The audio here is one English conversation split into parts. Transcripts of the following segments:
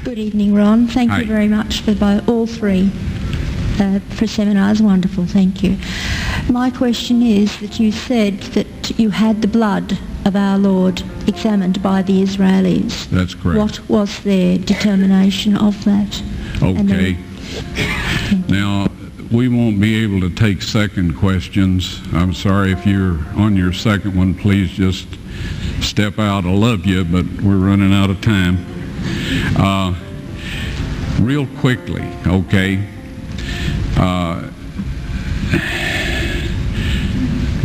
Good evening, Ron. Thank Hi. you very much for all three for seminars. Wonderful, thank you. My question is that you said that you had the blood of our Lord examined by the Israelis. That's correct. What was their determination of that? Okay. Now, we won't be able to take second questions. I'm sorry if you're on your second one, please just step out. I love you, but we're running out of time. Real quickly, okay.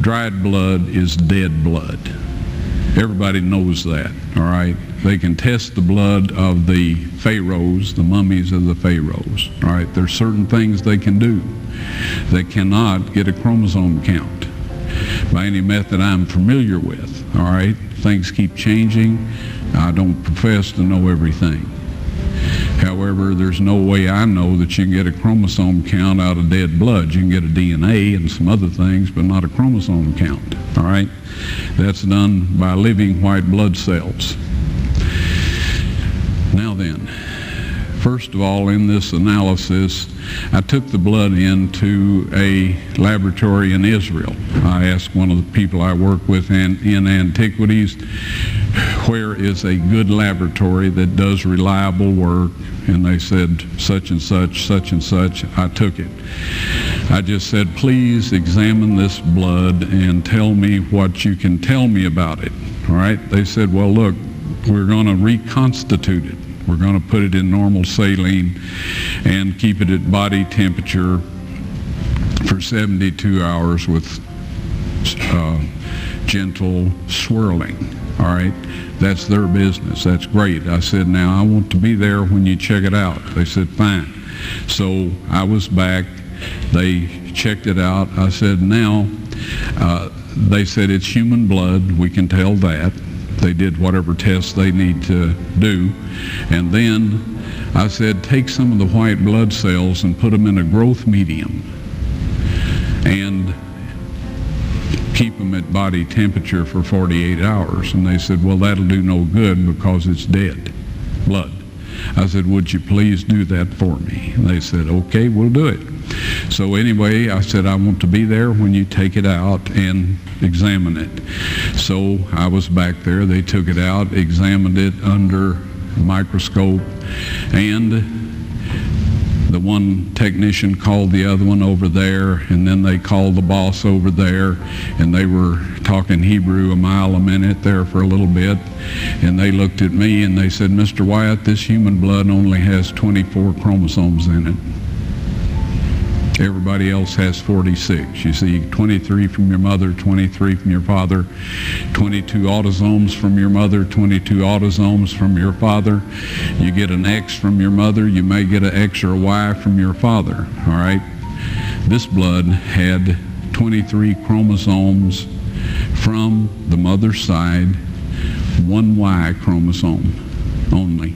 Dried blood is dead blood. Everybody knows that, all right? They can test the blood of the pharaohs, the mummies of the pharaohs, all right? There's certain things they can do. They cannot get a chromosome count by any method I'm familiar with, all right? Things keep changing. I don't profess to know everything. However, there's no way I know that you can get a chromosome count out of dead blood. You can get a DNA and some other things, but not a chromosome count, all right? That's done by living white blood cells. Now then, first of all, in this analysis, I took the blood into a laboratory in Israel. I asked one of the people I work with in antiquities, where is a good laboratory that does reliable work? And they said, such and such, such and such. I took it. I just said, please examine this blood and tell me what you can tell me about it. All right? They said, well, look, we're going to reconstitute it. We're going to put it in normal saline and keep it at body temperature for 72 hours with gentle swirling. All right? That's their business. That's great. I said, now I want to be there when you check it out. They said, fine. So I was back. They checked it out. I said, now, they said it's human blood. We can tell that. They did whatever tests they need to do. And then I said, take some of the white blood cells and put them in a growth medium and keep them at body temperature for 48 hours. And they said, well, that'll do no good because it's dead blood. I said, would you please do that for me? And they said, okay, we'll do it. So anyway, I said, I want to be there when you take it out and examine it. So I was back there. They took it out, examined it under a microscope, and the one technician called the other one over there, and then they called the boss over there, and they were talking Hebrew a mile a minute there for a little bit, and they looked at me and they said, Mr. Wyatt, this human blood only has 24 chromosomes in it. Everybody else has 46. You see, 23 from your mother, 23 from your father, 22 autosomes from your mother, 22 autosomes from your father. You get an X from your mother, you may get an X or a Y from your father, all right? This blood had 23 chromosomes from the mother's side, one Y chromosome only.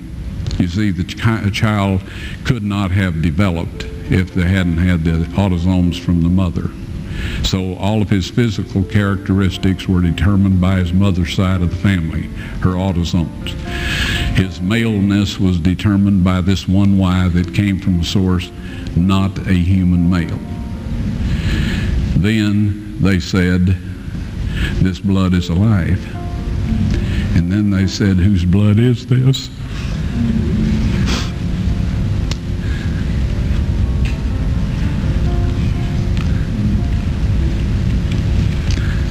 You see, the child could not have developed if they hadn't had the autosomes from the mother. So all of his physical characteristics were determined by his mother's side of the family, her autosomes. His maleness was determined by this one Y that came from a source, not a human male. Then they said, this blood is alive. And then they said, whose blood is this?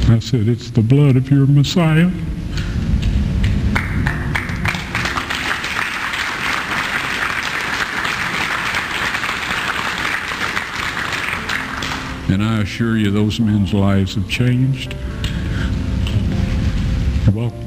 I said, it's the blood of your Messiah. And I assure you, those men's lives have changed. You're welcome.